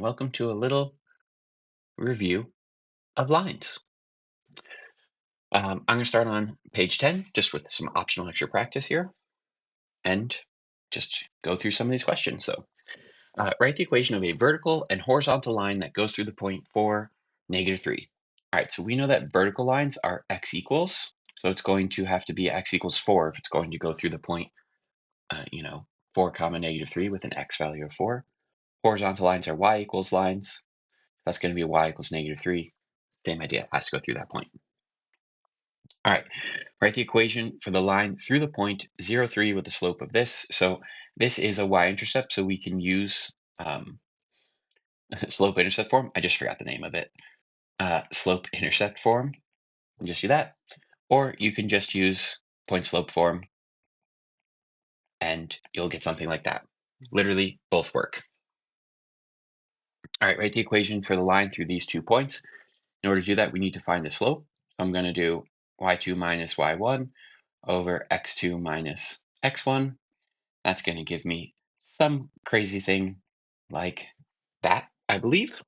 and welcome to a little review of lines. I'm going to start on page 10, just with some optional extra practice here, and just go through some of these questions. So write the equation of a vertical and horizontal line that goes through the point 4, -3. All right, so we know that vertical lines are x equals, so it's going to have to be x equals 4 if it's going to go through the point, 4, -3 with an x value of 4. Horizontal lines are y equals lines. That's going to be y equals -3. Same idea, it has to go through that point. All right, write the equation for the line through the point 0, 3 with the slope of this. So this is a y-intercept, so we can use slope-intercept form. I just forgot the name of it. Slope-intercept form, and just do that. Or you can just use point-slope form, and you'll get something like that. Literally, both work. All right, write the equation for the line through these 2 points. In order to do that, we need to find the slope. So I'm going to do y2 minus y1 over x2 minus x1. That's going to give me some crazy thing like that, I believe.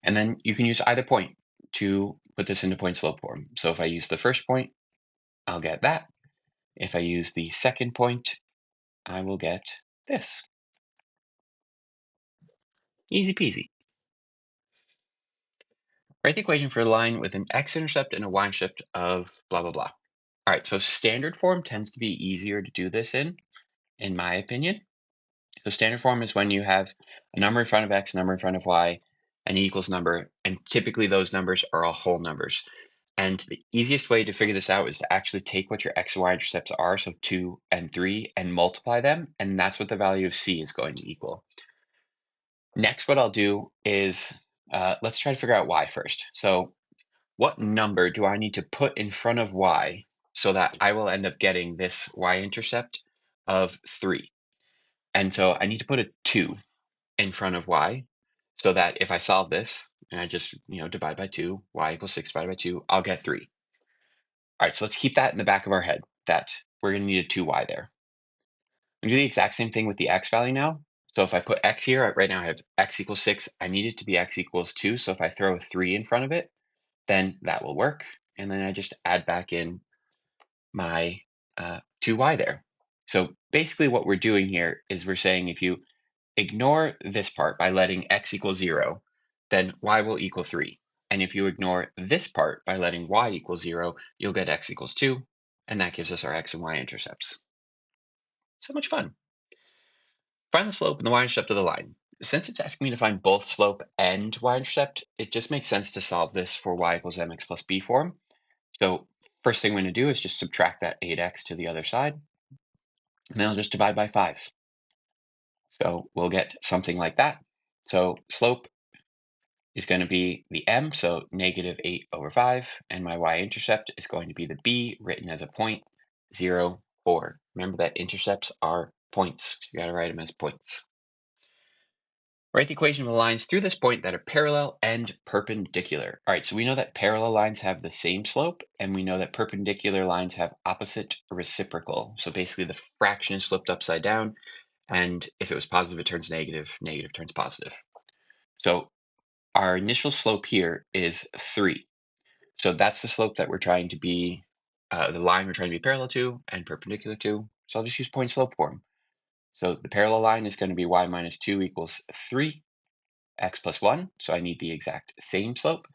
And then you can use either point to put this into point slope form. So if I use the first point, I'll get that. If I use the second point, I will get this. Easy peasy. Write the equation for a line with an x-intercept and a y-intercept of blah, blah, blah. All right, so standard form tends to be easier to do this in my opinion. So standard form is when you have a number in front of x, a number in front of y, an equals number, and typically those numbers are all whole numbers. And the easiest way to figure this out is to actually take what your x and y intercepts are, so 2 and 3, and multiply them, and that's what the value of c is going to equal. Next, what I'll do is, let's try to figure out y first. So what number do I need to put in front of y so that I will end up getting this y-intercept of 3? And so I need to put a 2 in front of y so that if I solve this and I just divide by 2, y equals 6 divided by 2, I'll get 3. All right, so let's keep that in the back of our head, that we're going to need a 2y there. I'm doing the exact same thing with the x value now. So if I put x here, right now I have x equals 6. I need it to be x equals 2. So if I throw a 3 in front of it, then that will work. And then I just add back in my 2y there. So basically what we're doing here is we're saying if you ignore this part by letting x equal 0, then y will equal 3. And if you ignore this part by letting y equal 0, you'll get x equals 2, and that gives us our x and y intercepts. So much fun. Find the slope and the y-intercept of the line. Since it's asking me to find both slope and y-intercept, it just makes sense to solve this for y equals mx plus b form. So first thing we're going to do is just subtract that 8x to the other side, and then I'll just divide by 5. So we'll get something like that. So slope is going to be the m, so -8/5, and my y-intercept is going to be the b, written as a point, 0, 4. Remember that intercepts are points, so you got to write them as points. Write the equation of the lines through this point that are parallel and perpendicular. All right, so we know that parallel lines have the same slope, and we know that perpendicular lines have opposite reciprocal. So basically the fraction is flipped upside down, and if it was positive, it turns negative, negative turns positive. So our initial slope here is 3. So that's the slope that we're trying to be, the line we're trying to be parallel to and perpendicular to. So I'll just use point slope form. So the parallel line is going to be y minus 2 equals 3, x plus 1. So I need the exact same slope.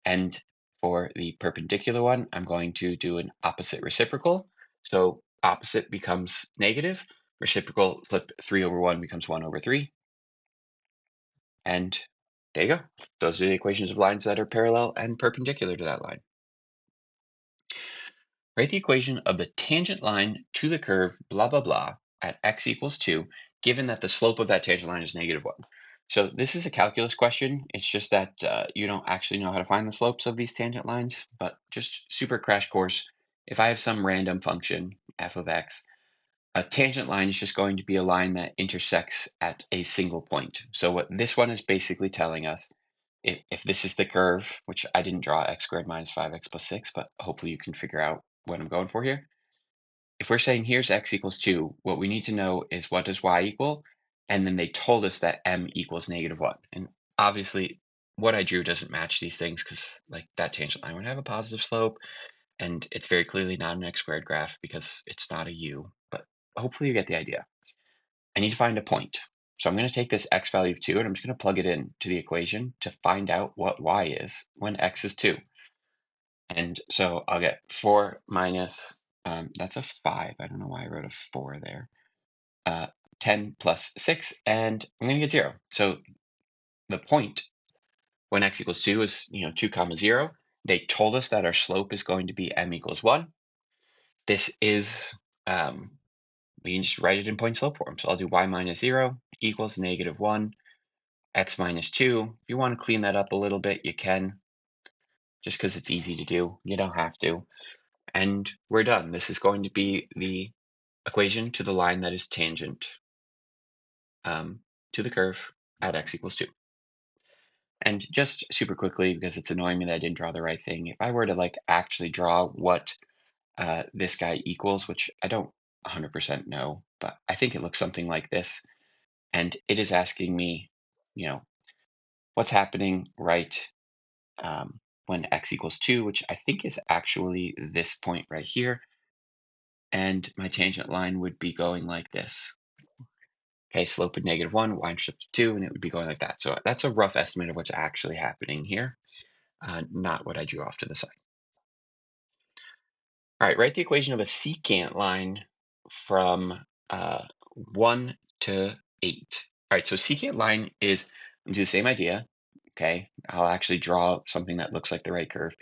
And for the perpendicular one, I'm going to do an opposite reciprocal. So opposite becomes negative. Reciprocal, flip 3/1 becomes 1/3. And there you go. Those are the equations of lines that are parallel and perpendicular to that line. Write the equation of the tangent line to the curve blah, blah, blah at x equals 2, given that the slope of that tangent line is -1. So this is a calculus question. It's just that you don't actually know how to find the slopes of these tangent lines, but just super crash course. If I have some random function, f of x, a tangent line is just going to be a line that intersects at a single point. So what this one is basically telling us, if this is the curve, which I didn't draw x squared minus 5x plus 6, but hopefully you can figure out what I'm going for here. If we're saying here's x equals 2, what we need to know is what does y equal? And then they told us that m equals -1. And obviously what I drew doesn't match these things because like that tangent line would have a positive slope, and it's very clearly not an x squared graph because it's not a u, but hopefully you get the idea. I need to find a point. So I'm going to take this x value of 2 and I'm just going to plug it in to the equation to find out what y is when x is 2. And so I'll get 4 minus, that's a 5. I don't know why I wrote a 4 there. 10 plus 6, and I'm going to get 0. So the point when x equals 2 is 2 comma 0. They told us that our slope is going to be m equals 1. This is, we can just write it in point slope form. So I'll do y minus 0 equals negative 1, x minus 2. If you want to clean that up a little bit, you can, just because it's easy to do. You don't have to. And we're done. This is going to be the equation to the line that is tangent to the curve at x equals 2. And just super quickly, because it's annoying me that I didn't draw the right thing, if I were to like actually draw what this guy equals, which I don't 100% know, but I think it looks something like this. And it is asking me, what's happening right when x equals 2, which I think is actually this point right here. And my tangent line would be going like this. Okay, slope of negative 1, y-intercept of 2, and it would be going like that. So that's a rough estimate of what's actually happening here, not what I drew off to the side. All right, write the equation of a secant line from 1 to 8. All right, so secant line is, I'm do the same idea. Okay, I'll actually draw something that looks like the right curve.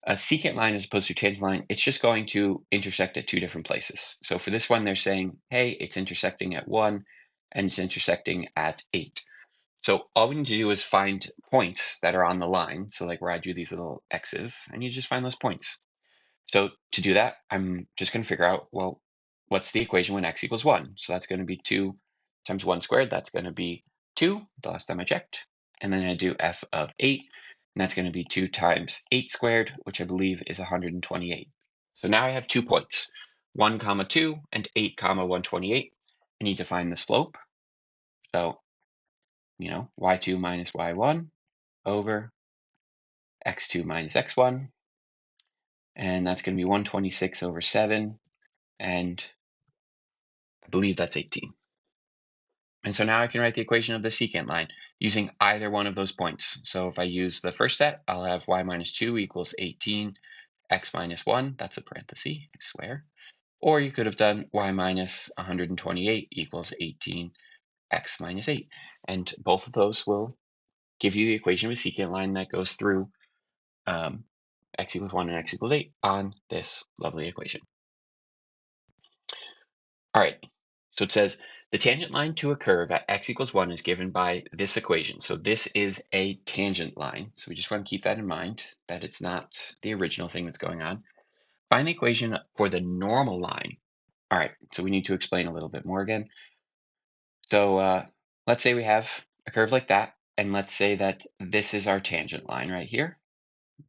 A secant line as opposed to a tangent line, it's just going to intersect at 2 different places. So for this one, they're saying, hey, it's intersecting at 1 and it's intersecting at 8. So all we need to do is find points that are on the line. So like where I drew these little X's, and you just find those points. So to do that, I'm just going to figure out, well, what's the equation when x equals 1? So that's going to be 2 times 1 squared. That's going to be 2, the last time I checked. And then I do f of 8, and that's going to be 2 times 8 squared, which I believe is 128. So now I have 2 points, 1 comma 2 and 8 comma 128. I need to find the slope. So, y2 minus y1 over x2 minus x1. And that's going to be 126 over 7. And I believe that's 18. And so now I can write the equation of the secant line using either one of those points. So if I use the first set, I'll have y minus 2 equals 18, x minus 1, that's a parenthesis, I swear. Or you could have done y minus 128 equals 18, x minus 8. And both of those will give you the equation of a secant line that goes through x equals 1 and x equals 8 on this lovely equation. All right, so it says the tangent line to a curve at x equals 1 is given by this equation. So this is a tangent line. So we just want to keep that in mind, that it's not the original thing that's going on. Find the equation for the normal line. All right, so we need to explain a little bit more again. So let's say we have a curve like that, and let's say that this is our tangent line right here.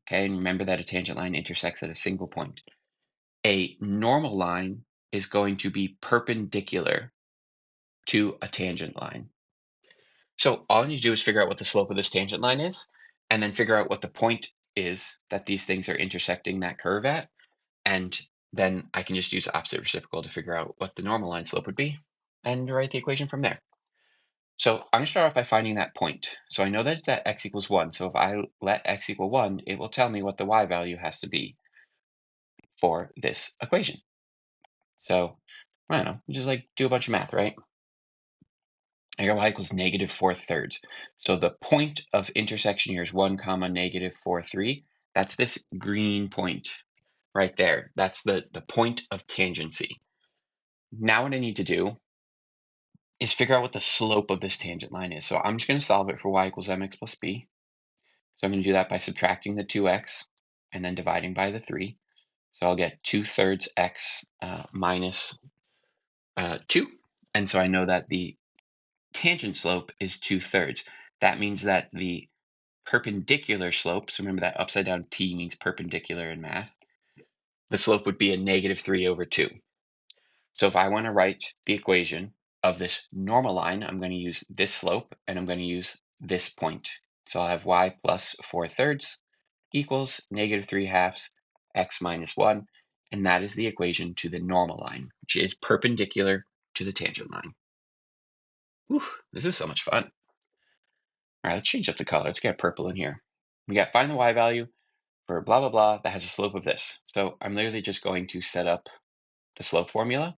Okay, and remember that a tangent line intersects at a single point. A normal line is going to be perpendicular to a tangent line. So all I need to do is figure out what the slope of this tangent line is, and then figure out what the point is that these things are intersecting that curve at. And then I can just use opposite reciprocal to figure out what the normal line slope would be and write the equation from there. So I'm going to start off by finding that point. So I know that it's at x equals 1. So if I let x equal 1, it will tell me what the y value has to be for this equation. So I don't know, just like do a bunch of math, right? I got y equals negative 4/3. So the point of intersection here is 1 comma negative 4,3. That's this green point right there. That's the point of tangency. Now what I need to do is figure out what the slope of this tangent line is. So I'm just going to solve it for y equals mx plus b. So I'm going to do that by subtracting the 2x and then dividing by the 3. So I'll get 2/3 x minus 2. And so I know that the tangent slope is 2/3. That means that the perpendicular slope, so remember that upside down t means perpendicular in math, the slope would be a negative 3/2. So if I want to write the equation of this normal line, I'm going to use this slope and I'm going to use this point So I'll have y plus 4/3 equals -3/2 x minus 1. And that is the equation to the normal line, which is perpendicular to the tangent line. Whew, this is so much fun. All right, let's change up the color. Let's get purple in here. We got find the y value for blah, blah, blah that has a slope of this. So I'm literally just going to set up the slope formula.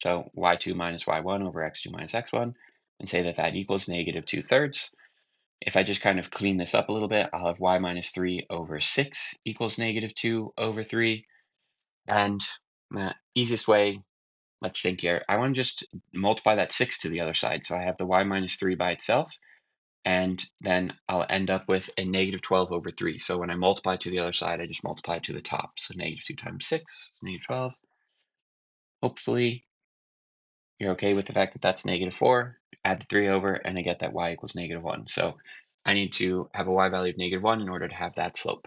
So y2 minus y1 over x2 minus x1, and say that that equals -2/3. If I just kind of clean this up a little bit, I'll have y minus 3 over 6 equals -2/3. And the easiest way, let's think here, I want to just multiply that 6 to the other side. So I have the y minus 3 by itself, and then I'll end up with a -12/3. So when I multiply to the other side, I just multiply to the top. So -2 times 6, -12. Hopefully you're okay with the fact that that's -4. Add the 3 over, and I get that y equals -1. So I need to have a y value of -1 in order to have that slope.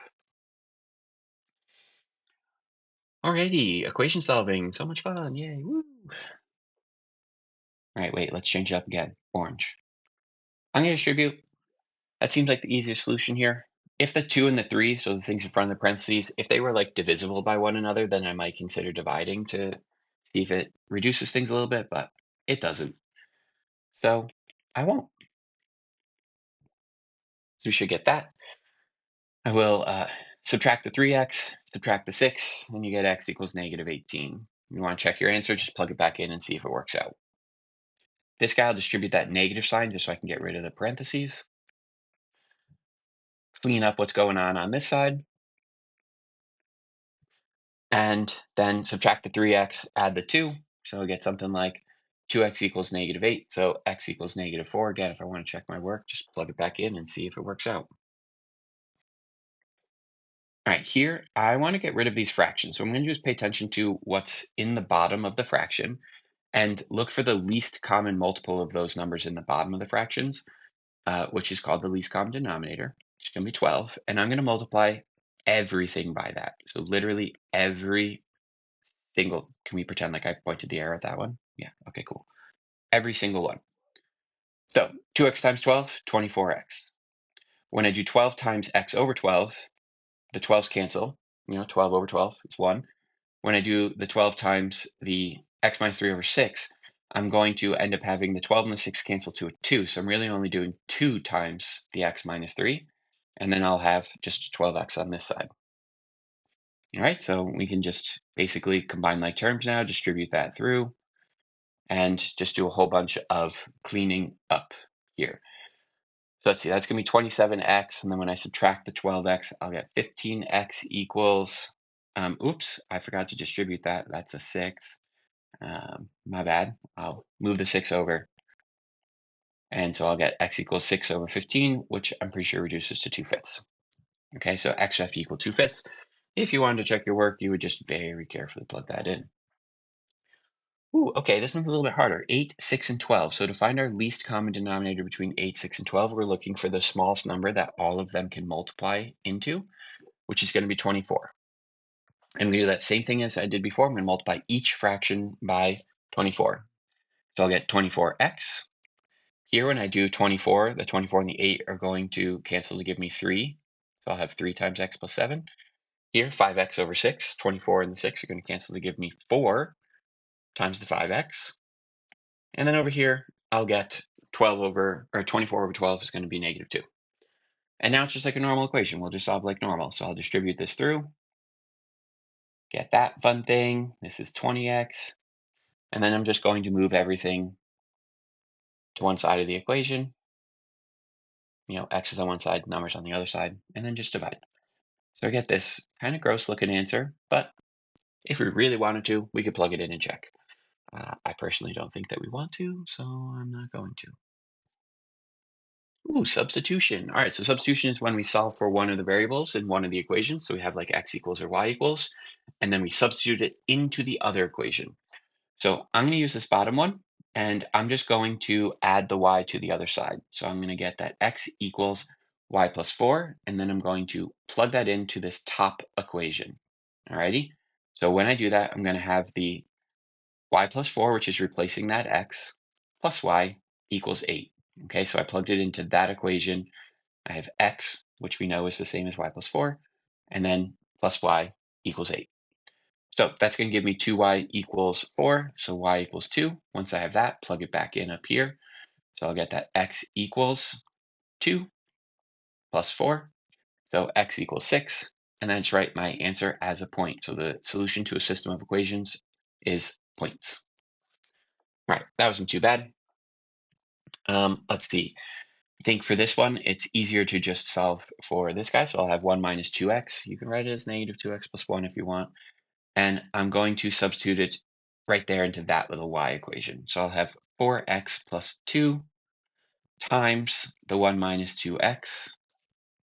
Alrighty, equation solving, so much fun, yay, woo! All right, wait, let's change it up again, orange. I'm gonna distribute. That seems like the easiest solution here. If the 2 and the 3, so the things in front of the parentheses, if they were like divisible by one another, then I might consider dividing to see if it reduces things a little bit, but it doesn't. So I won't. So we should get that. I will subtract the 3x, subtract the 6, and you get x equals -18. You want to check your answer, just plug it back in and see if it works out. This guy, I'll distribute that negative sign just so I can get rid of the parentheses. Clean up what's going on this side. And then subtract the 3x, add the 2. So we get something like 2x equals -8. So x equals -4. Again, if I want to check my work, just plug it back in and see if it works out. All right, here, I want to get rid of these fractions. So I'm going to just pay attention to what's in the bottom of the fraction and look for the least common multiple of those numbers in the bottom of the fractions, which is called the least common denominator, which is going to be 12. And I'm going to multiply everything by that. So literally every single, can we pretend like I pointed the arrow at that one? Yeah, okay, cool. Every single one. So 2x times 12, 24x. When I do 12 times x over 12, the 12s cancel. 12 over 12 is 1. When I do the 12 times the x minus 3 over 6, I'm going to end up having the 12 and the 6 cancel to a 2. So I'm really only doing 2 times the x minus 3. And then I'll have just 12x on this side. All right, so we can just basically combine like terms now, distribute that through, and just do a whole bunch of cleaning up here. So let's see, that's going to be 27x. And then when I subtract the 12x, I'll get 15x equals, oops, I forgot to distribute that. That's a 6. My bad. I'll move the 6 over. And so I'll get x equals 6 over 15, which I'm pretty sure reduces to 2/5. Okay, so x have to equal 2/5. If you wanted to check your work, you would just very carefully plug that in. Ooh, okay, this one's a little bit harder. 8, 6, and 12. So to find our least common denominator between 8, 6, and 12, we're looking for the smallest number that all of them can multiply into, which is going to be 24. I'm going to do that same thing as I did before. I'm going to multiply each fraction by 24. So I'll get 24x. Here, when I do 24, the 24 and the 8 are going to cancel to give me 3. So I'll have 3 times x plus 7. Here, 5x over 6. 24 and the 6 are going to cancel to give me 4 times the 5x. And then over here, I'll get 24 over 12 is going to be -2. And now it's just like a normal equation. We'll just solve like normal. So I'll distribute this through, get that fun thing. This is 20x. And then I'm just going to move everything to one side of the equation. X is on one side, numbers on the other side, and then just divide. So I get this kind of gross looking answer, but if we really wanted to, we could plug it in and check. I personally don't think that we want to, so I'm not going to. Ooh, substitution. All right, so substitution is when we solve for one of the variables in one of the equations. So we have like x equals or y equals, and then we substitute it into the other equation. So I'm going to use this bottom one, and I'm just going to add the y to the other side. So I'm going to get that x equals y plus 4, and then I'm going to plug that into this top equation. All righty. So when I do that, I'm going to have the y plus 4, which is replacing that x, plus y equals 8. Okay, so I plugged it into that equation. I have x, which we know is the same as y plus 4, and then plus y equals 8. So that's going to give me 2y equals 4, so y equals 2. Once I have that, plug it back in up here. So I'll get that x equals 2 plus 4, so x equals 6, and then I just write my answer as a point. So the solution to a system of equations is points. Right, that wasn't too bad. Let's see. I think for this one, it's easier to just solve for this guy. So I'll have 1 minus 2x. You can write it as negative 2x plus 1 if you want. And I'm going to substitute it right there into that little y equation. So I'll have 4x plus 2 times the 1 minus 2x,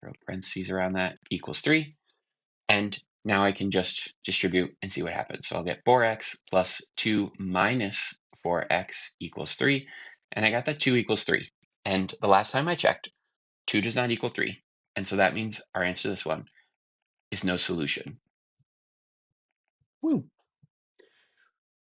throw parentheses around that, equals 3. And now I can just distribute and see what happens. So I'll get 4x plus 2 minus 4x equals 3. And I got that 2 equals 3. And the last time I checked, 2 does not equal 3. And so that means our answer to this one is no solution. Woo.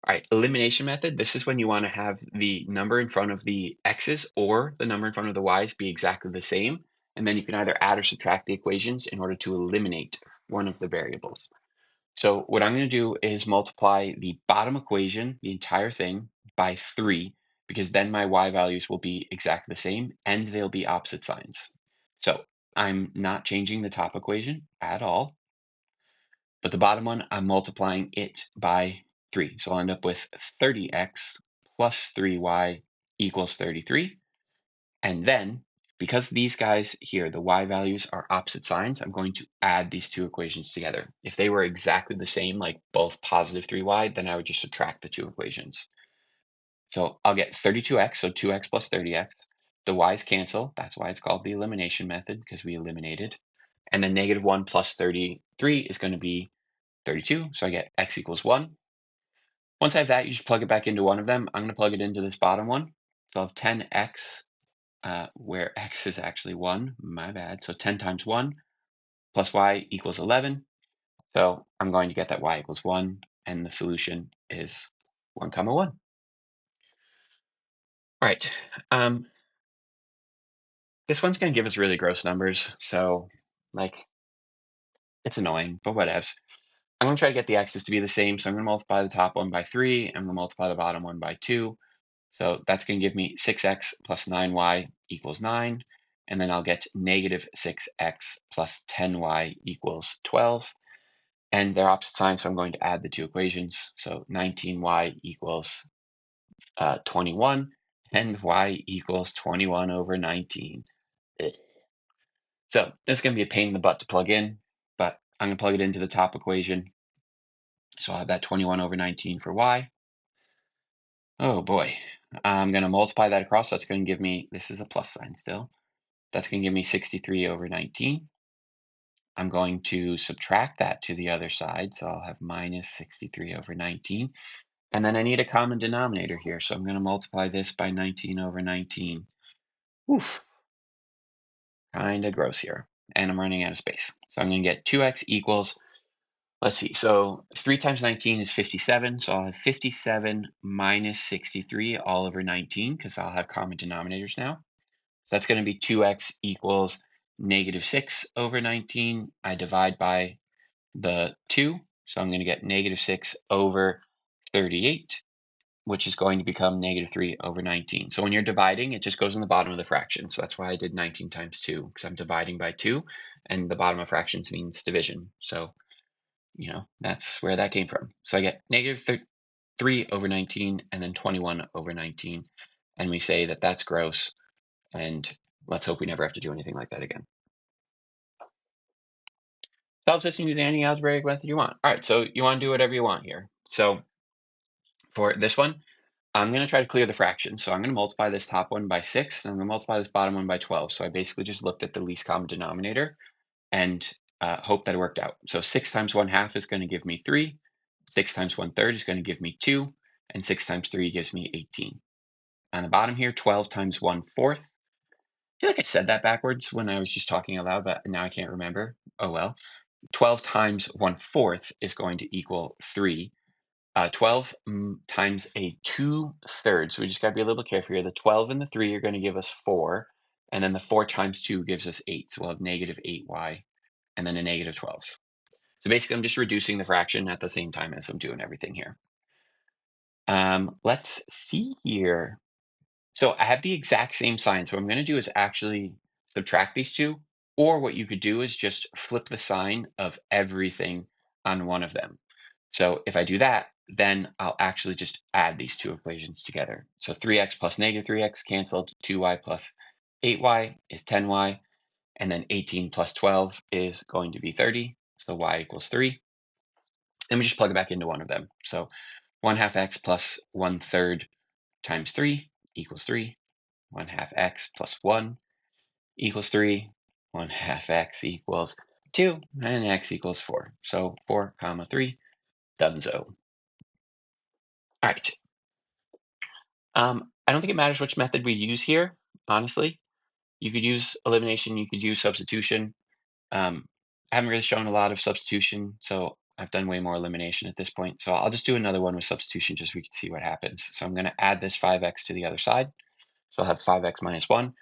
All right, elimination method. This is when you want to have the number in front of the x's or the number in front of the y's be exactly the same. And then you can either add or subtract the equations in order to eliminate one of the variables. So what I'm going to do is multiply the bottom equation, the entire thing, by 3, because then my y values will be exactly the same and they'll be opposite signs. So I'm not changing the top equation at all, but the bottom one, I'm multiplying it by 3. So I'll end up with 30x plus 3y equals 33. And then, because these guys here, the y values are opposite signs, I'm going to add these two equations together. If they were exactly the same, like both positive 3y, then I would just subtract the two equations. So I'll get 32x, so 2x plus 30x. The y's cancel. That's why it's called the elimination method, because we eliminated. And then negative 1 plus 33 is going to be 32. So I get x equals 1. Once I have that, you just plug it back into one of them. I'm going to plug it into this bottom one. So I'll have 10x, where x is actually 1. My bad. So 10 times 1 plus y equals 11. So I'm going to get that y equals 1. And the solution is 1, 1. All right. This one's going to give us really gross numbers. So, like, it's annoying, but whatevs. I'm going to try to get the x's to be the same. So I'm going to multiply the top one by 3. I'm going to multiply the bottom one by 2. So that's going to give me 6x plus 9y equals 9. And then I'll get negative 6x plus 10y equals 12. And they're opposite signs, so I'm going to add the two equations. So 19y equals 21, and y equals 21 over 19. Ugh. So this is going to be a pain in the butt to plug in, but I'm going to plug it into the top equation. So I'll have that 21 over 19 for y. Oh boy. I'm going to multiply that across. That's going to give me, this is a plus sign still. That's going to give me 63 over 19. I'm going to subtract that to the other side. So I'll have minus 63 over 19. And then I need a common denominator here. So I'm going to multiply this by 19 over 19. Oof. Kind of gross here. And I'm running out of space. So I'm going to get 2x equals, let's see. So 3 times 19 is 57. So I'll have 57 minus 63 all over 19 because I'll have common denominators now. So that's going to be 2x equals negative 6 over 19. I divide by the 2. So I'm going to get negative 6 over 38, which is going to become negative 3 over 19. So when you're dividing, it just goes in the bottom of the fraction. So that's why I did 19 times 2, because I'm dividing by 2, and the bottom of fractions means division. So, that's where that came from. So I get negative 3 over 19, and then 21 over 19. And we say that that's gross, and let's hope we never have to do anything like that again. Solve system using any algebraic method you want. All right, so you want to do whatever you want here. So for this one, I'm going to try to clear the fraction. So I'm going to multiply this top one by 6, and I'm going to multiply this bottom one by 12. So I basically just looked at the least common denominator and hope that it worked out. So 6 times 1/2 is going to give me 3. 6 times 1/3 is going to give me 2. And 6 times 3 gives me 18. On the bottom here, 12 times 1/4. I feel like I said that backwards when I was just talking out loud, but now I can't remember. Oh well. 12 times 1/4 is going to equal 3. 12 times a 2/3. So we just got to be a little bit careful here. The 12 and the 3 are going to give us 4. And then the 4 times 2 gives us 8. So we'll have negative 8y and then a negative 12. So basically, I'm just reducing the fraction at the same time as I'm doing everything here. Let's see here. So I have the exact same sign. So what I'm going to do is actually subtract these two. Or what you could do is just flip the sign of everything on one of them. So if I do that, then I'll actually just add these two equations together. So 3x plus negative 3x canceled. 2y plus 8y is 10y. And then 18 plus 12 is going to be 30. So y equals 3. And we just plug it back into one of them. So 1/2 x plus 1/3 times 3 equals 3. 1/2 x plus 1 equals 3. 1/2 x equals 2. And x equals 4. So 4 comma 3, donezo. All right. I don't think it matters which method we use here, honestly. You could use elimination, you could use substitution. I haven't really shown a lot of substitution, so I've done way more elimination at this point. So I'll just do another one with substitution just so we can see what happens. So I'm going to add this 5x to the other side. So I'll have 5x minus 1.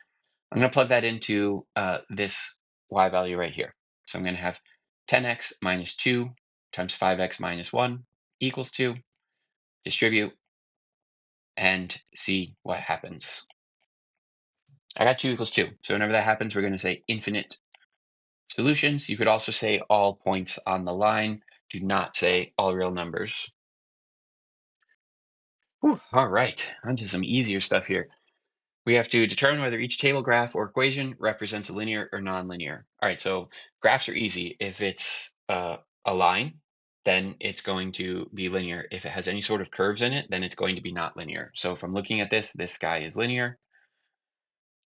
I'm going to plug that into this y value right here. So I'm going to have 10x minus 2 times 5x minus 1 equals 2. Distribute and see what happens. I got 2 equals 2. So whenever that happens, we're going to say infinite solutions. You could also say all points on the line. Do not say all real numbers. Whew, all right, on to some easier stuff here. We have to determine whether each table, graph, or equation represents a linear or nonlinear. All right, so graphs are easy. If it's a line, then it's going to be linear. If it has any sort of curves in it, then it's going to be not linear. So if I'm looking at this guy is linear.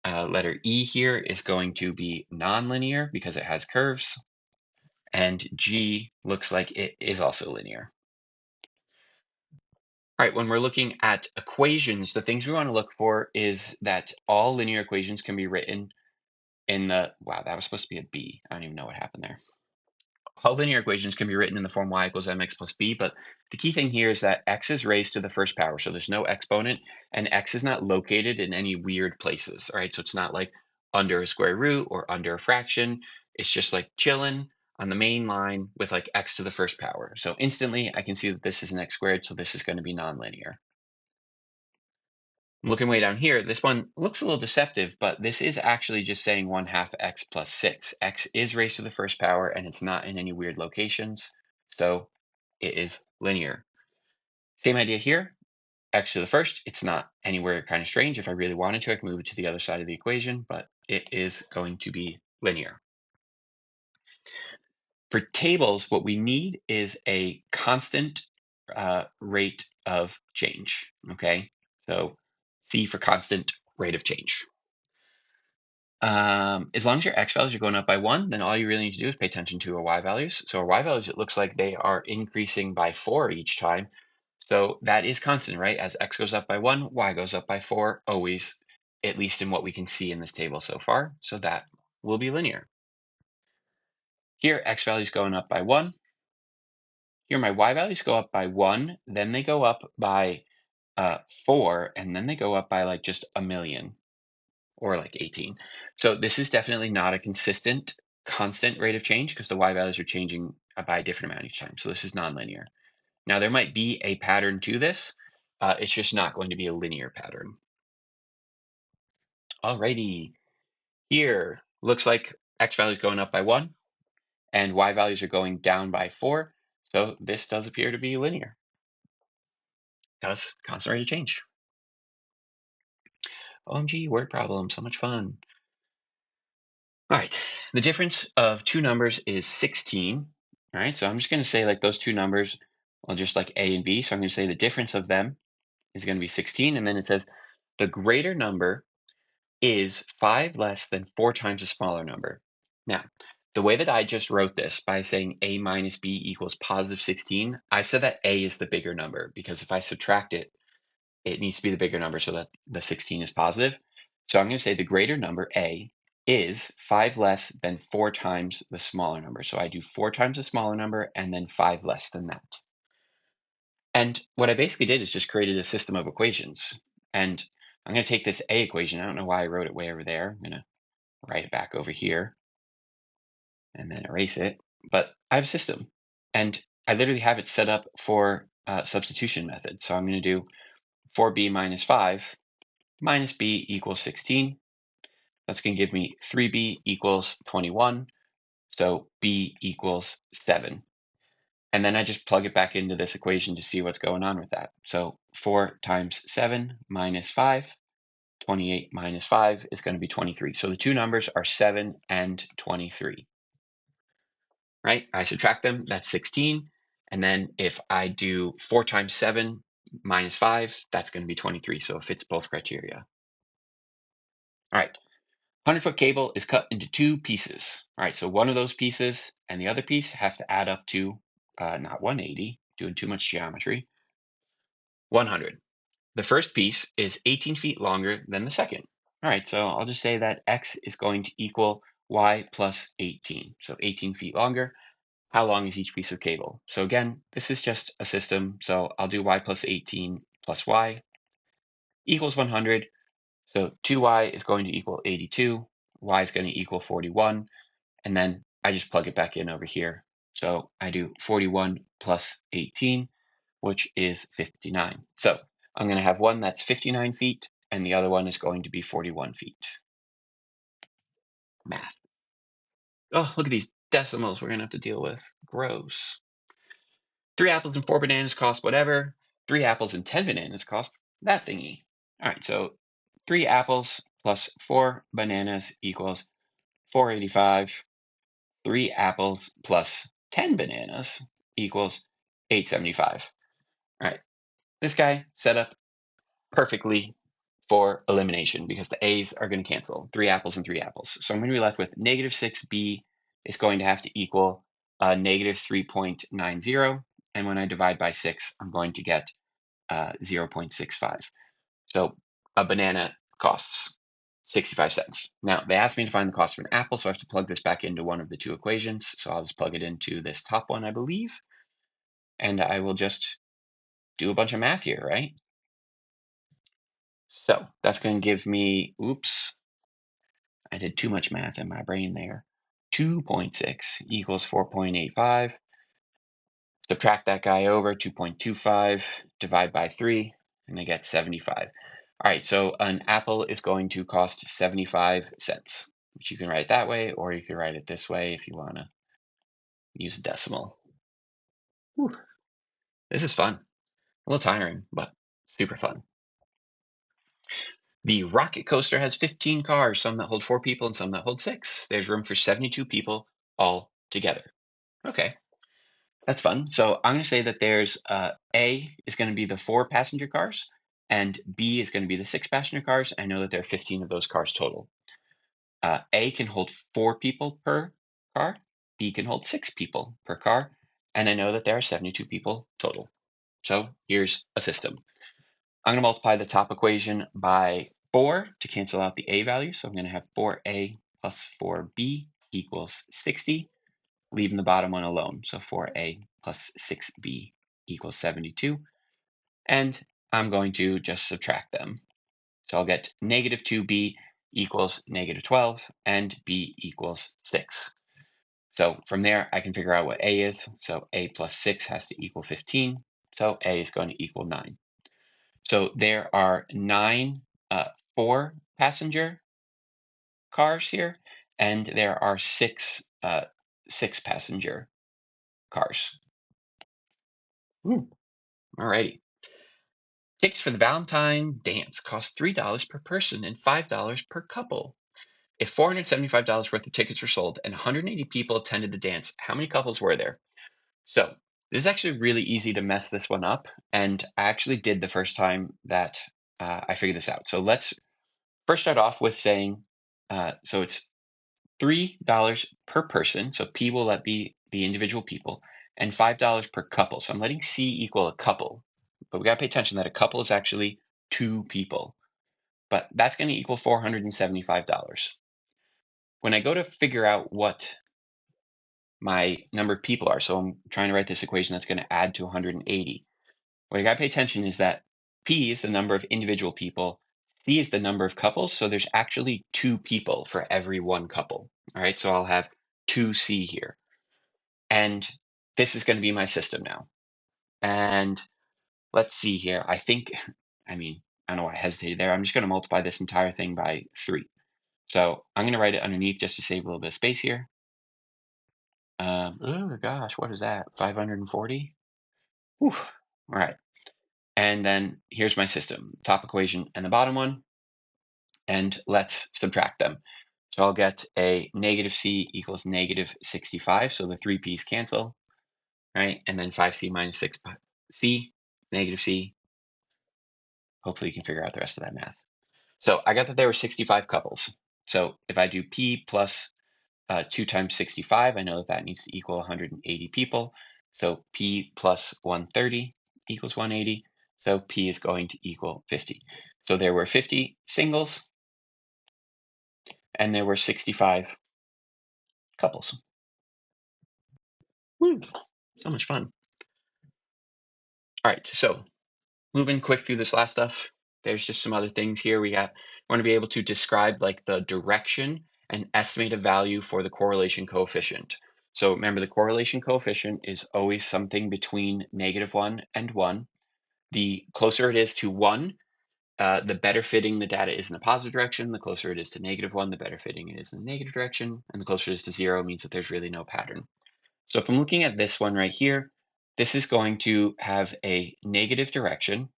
Letter E here is going to be nonlinear because it has curves. And G looks like it is also linear. All right, when we're looking at equations, the things we want to look for is that all linear equations can be written in the, wow, that was supposed to be a B. I don't even know what happened there. All linear equations can be written in the form y equals mx plus b, but the key thing here is that x is raised to the first power, so there's no exponent, and x is not located in any weird places, all right? So it's not like under a square root or under a fraction. It's just like chilling on the main line with like x to the first power. So instantly I can see that this is an x squared, so this is going to be nonlinear. Looking way down here, this one looks a little deceptive, but this is actually just saying 1/2 x plus 6. X is raised to the first power, and it's not in any weird locations, so it is linear. Same idea here, x to the first. It's not anywhere kind of strange. If I really wanted to, I can move it to the other side of the equation, but it is going to be linear. For tables, what we need is a constant rate of change, okay? So C for constant rate of change. As long as your x values are going up by 1, then all you really need to do is pay attention to our y values. So our y values, it looks like they are increasing by 4 each time. So that is constant, right? As x goes up by 1, y goes up by 4, always, at least in what we can see in this table so far. So that will be linear. Here, x values going up by 1. Here, my y values go up by 1, then they go up by 4, and then they go up by like just a million. Or like 18. So this is definitely not a consistent, constant rate of change because the y values are changing by a different amount each time. So this is nonlinear. Now there might be a pattern to this. It's just not going to be a linear pattern. Alrighty, here looks like x values going up by 1 and y values are going down by 4. So this does appear to be linear. Does constant rate of change. OMG, word problem, so much fun. All right, the difference of two numbers is 16. All right, so I'm just going to say like those two numbers, well, just like A and B. So I'm going to say the difference of them is going to be 16. And then it says the greater number is 5 less than 4 times a smaller number. Now, the way that I just wrote this by saying A minus B equals positive 16, I said that A is the bigger number because if I subtract it, it needs to be the bigger number so that the 16 is positive. So I'm going to say the greater number, A, is 5 less than 4 times the smaller number. So I do 4 times the smaller number and then 5 less than that. And what I basically did is just created a system of equations. And I'm going to take this A equation. I don't know why I wrote it way over there. I'm going to write it back over here and then erase it. But I have a system, and I literally have it set up for substitution method. So I'm going to do 4b minus 5 minus b equals 16. That's going to give me 3b equals 21. So b equals 7. And then I just plug it back into this equation to see what's going on with that. So 4 times 7 minus 5, 28 minus 5 is going to be 23. So the two numbers are 7 and 23. Right? I subtract them, that's 16. And then if I do 4 times 7 minus 5, that's going to be 23. So it fits both criteria. All right. 100-foot cable is cut into two pieces. All right, so one of those pieces and the other piece have to add up to not 180, doing too much geometry, 100. The first piece is 18 feet longer than the second. All right, so I'll just say that x is going to equal y plus 18. So 18 feet longer. How long is each piece of cable? So again, this is just a system. So I'll do y plus 18 plus y equals 100. So 2y is going to equal 82. Y is going to equal 41. And then I just plug it back in over here. So I do 41 plus 18, which is 59. So I'm going to have one that's 59 feet, and the other one is going to be 41 feet. Math. Oh, look at these decimals we're going to have to deal with. Gross. 3 apples and 4 bananas cost whatever. 3 apples and 10 bananas cost that thingy. All right, so 3 apples plus 4 bananas equals 485. 3 apples plus 10 bananas equals 875. All right, this guy set up perfectly for elimination because the A's are going to cancel, 3 apples and 3 apples. So I'm going to be left with negative 6b is going to have to equal negative 3.90. And when I divide by 6, I'm going to get 0.65. So a banana costs 65 cents. Now, they asked me to find the cost of an apple, so I have to plug this back into one of the two equations. So I'll just plug it into this top one, I believe. And I will just do a bunch of math here, right? So that's going to give me, oops, I did too much math in my brain there. 2.6 equals 4.85. Subtract that guy over, 2.25, divide by 3, and I get 75. All right, so an apple is going to cost 75 cents, which you can write that way, or you can write it this way if you want to use a decimal. Whew. This is fun. A little tiring, but super fun. The rocket coaster has 15 cars, some that hold 4 people and some that hold 6. There's room for 72 people all together. Okay, that's fun. So I'm going to say that there's A is going to be the 4 passenger cars, and B is going to be the 6 passenger cars. I know that there are 15 of those cars total. A can hold 4 people per car. B can hold 6 people per car. And I know that there are 72 people total. So here's a system. I'm going to multiply the top equation by 4 to cancel out the A value. So I'm going to have 4A plus 4B equals 60, leaving the bottom one alone. So 4A plus 6B equals 72. And I'm going to just subtract them. So I'll get negative 2B equals negative 12 and B equals 6. So from there, I can figure out what A is. So A plus 6 has to equal 15. So A is going to equal 9. So there are 9 4-passenger cars here, and there are 6 6-passenger cars. Alrighty. Tickets for the Valentine dance cost $3 per person and $5 per couple. If $475 worth of tickets were sold and 180 people attended the dance, how many couples were there? So this is actually really easy to mess this one up, and I actually did the first time that I figured this out. So let's first start off with saying, so it's $3 per person, so P will let be the individual people, and $5 per couple. So I'm letting C equal a couple, but we gotta pay attention that a couple is actually 2 people, but that's gonna equal $475. When I go to figure out what my number of people are, so I'm trying to write this equation that's gonna add to 180, what I gotta pay attention is that P is the number of individual people, C is the number of couples, so there's actually 2 people for every 1 couple. All right, so I'll have 2C here. And this is going to be my system now. And let's see here. I don't know why I hesitated there. I'm just going to multiply this entire thing by 3. So I'm going to write it underneath just to save a little bit of space here. Oh gosh, what is that? 540? Whew. All right. And then here's my system, top equation and the bottom one. And let's subtract them. So I'll get a negative C equals negative 65. So the 3 P's cancel, right? And then 5C minus 6C, negative C. Hopefully you can figure out the rest of that math. So I got that there were 65 couples. So if I do P plus 2 times 65, I know that that needs to equal 180 people. So P plus 130 equals 180. So P is going to equal 50. So there were 50 singles and there were 65 couples. Woo, so much fun. All right, so moving quick through this last stuff, there's just some other things here. We want to be able to describe like the direction and estimate a value for the correlation coefficient. So remember, the correlation coefficient is always something between -1 and 1. The closer it is to 1, the better fitting the data is in the positive direction. The closer it is to -1, the better fitting it is in the negative direction. And the closer it is to 0 means that there's really no pattern. So if I'm looking at this one right here, this is going to have a negative direction,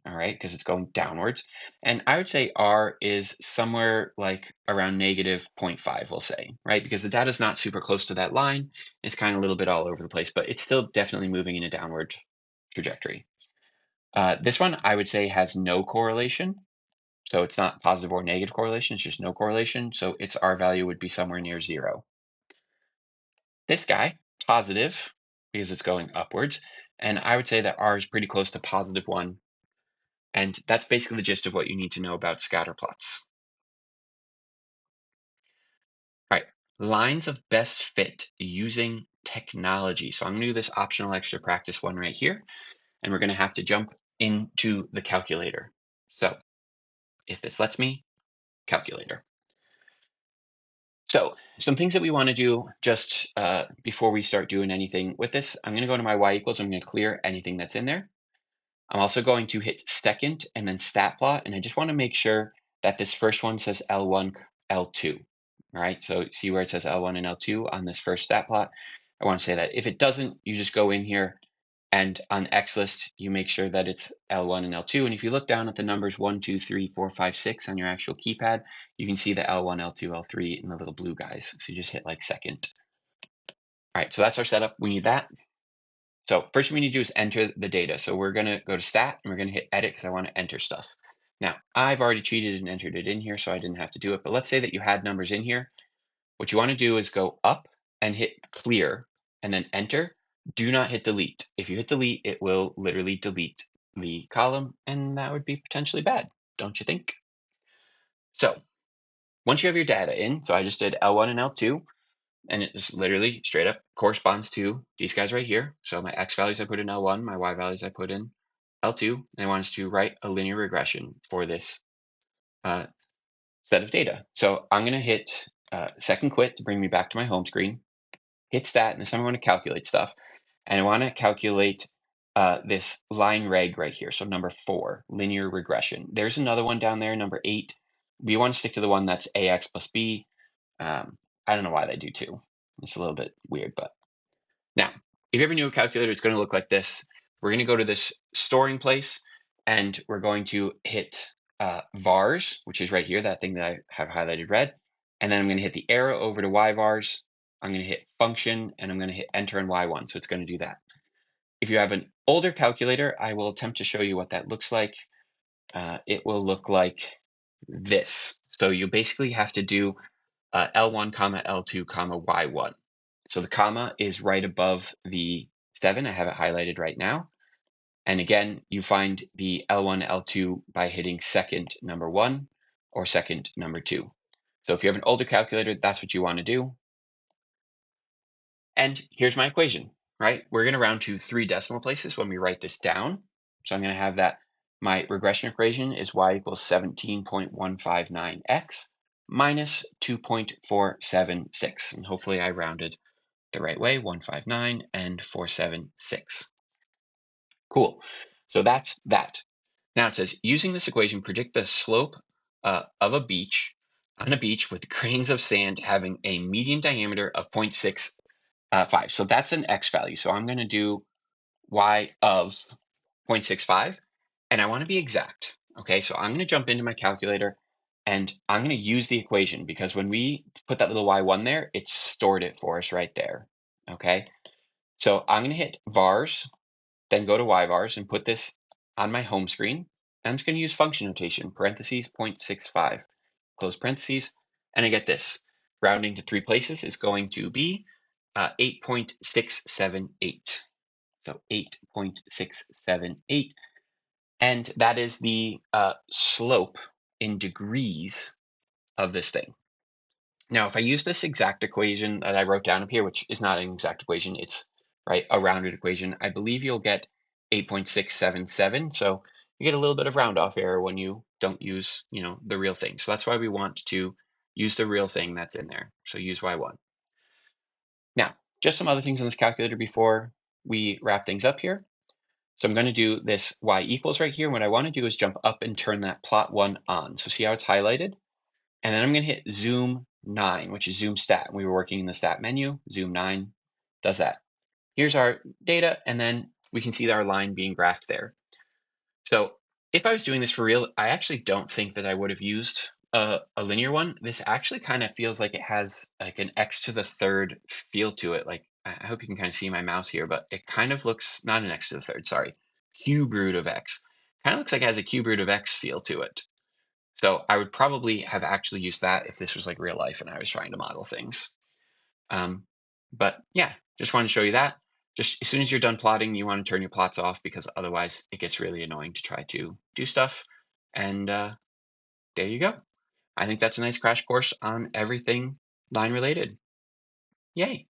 all right, because it's going downwards. And I would say R is somewhere like around -0.5, we'll say, right? Because the data is not super close to that line. It's kind of a little bit all over the place, but it's still definitely moving in a downward trajectory. This one I would say has no correlation. So it's not positive or negative correlation, it's just no correlation. So its R value would be somewhere near 0. This guy, positive, because it's going upwards. And I would say that R is pretty close to +1. And that's basically the gist of what you need to know about scatter plots. All right, lines of best fit using technology. So I'm going to do this optional extra practice one right here. And we're going to have to jump into the calculator. So if this lets me, calculator. So some things that we want to do just before we start doing anything with this, I'm going to go to my y equals. I'm going to clear anything that's in there. I'm also going to hit second and then stat plot. And I just want to make sure that this first one says L1, L2. All right, so see where it says L1 and L2 on this first stat plot. I want to say that if it doesn't, you just go in here and on XList, you make sure that it's L1 and L2. And if you look down at the numbers 1, 2, 3, 4, 5, 6 on your actual keypad, you can see the L1, L2, L3 in the little blue guys. So you just hit like second. All right, so that's our setup. We need that. So first we need to do is enter the data. So we're going to go to stat and we're going to hit edit because I want to enter stuff. Now, I've already cheated and entered it in here, so I didn't have to do it. But let's say that you had numbers in here. What you want to do is go up and hit clear and then enter. Do not hit delete. If you hit delete, it will literally delete the column, and that would be potentially bad, don't you think? So once you have your data in, so I just did L1 and L2, and it's literally straight up corresponds to these guys right here. So my X values I put in L1, my Y values I put in L2, and I want us to write a linear regression for this set of data. So I'm going to hit second quit to bring me back to my home screen, hit stat, and this time I want to calculate stuff. And I want to calculate this line reg right here. So number 4, linear regression. There's another one down there, number 8. We want to stick to the one that's AX plus B. I don't know why they do 2. It's a little bit weird, but now, if you ever knew a calculator, it's going to look like this. We're going to go to this storing place, and we're going to hit vars, which is right here, that thing that I have highlighted red. And then I'm going to hit the arrow over to yvars. I'm going to hit function, and I'm going to hit enter and y1. So it's going to do that. If you have an older calculator, I will attempt to show you what that looks like. It will look like this. So you basically have to do L1, comma L2, comma Y1. So the comma is right above the 7. I have it highlighted right now. And again, you find the L1, L2 by hitting second number 1 or second number 2. So if you have an older calculator, that's what you want to do. And here's my equation, right? We're going to round to 3 decimal places when we write this down. So I'm going to have that My regression equation is y equals 17.159x minus 2.476. And hopefully I rounded the right way, 159 and 476. Cool. So that's that. Now it says, using this equation, predict the slope of a beach on a beach with grains of sand having a median diameter of 0.65. So that's an x value. So I'm going to do y of 0.65, and I want to be exact. Okay, so I'm going to jump into my calculator, and I'm going to use the equation because when we put that little y1 there, it stored it for us right there. Okay, so I'm going to hit vars, then go to yvars and put this on my home screen. And I'm just going to use function notation, parentheses 0.65, close parentheses, and I get this. Rounding to 3 places is going to be 8.678. So 8.678. And that is the slope in degrees of this thing. Now, if I use this exact equation that I wrote down up here, which is not an exact equation, it's a rounded equation, I believe you'll get 8.677. So you get a little bit of round off error when you don't use, the real thing. So that's why we want to use the real thing that's in there. So use y1. Now, just some other things on this calculator before we wrap things up here. So I'm going to do this y equals right here. What I want to do is jump up and turn that plot 1 on. So see how it's highlighted? And then I'm going to hit zoom 9, which is zoom stat. We were working in the stat menu. Zoom 9 does that. Here's our data, and then we can see our line being graphed there. So if I was doing this for real, I actually don't think that I would have used a linear one. This actually kind of feels like it has like an x to the third feel to it. Like, I hope you can kind of see my mouse here, but it kind of looks, not an x to the third, sorry, cube root of x. Kind of looks like it has a cube root of x feel to it. So I would probably have actually used that if this was like real life and I was trying to model things. But yeah, just wanted to show you that. Just as soon as you're done plotting, you want to turn your plots off because otherwise it gets really annoying to try to do stuff. And there you go. I think that's a nice crash course on everything line related. Yay.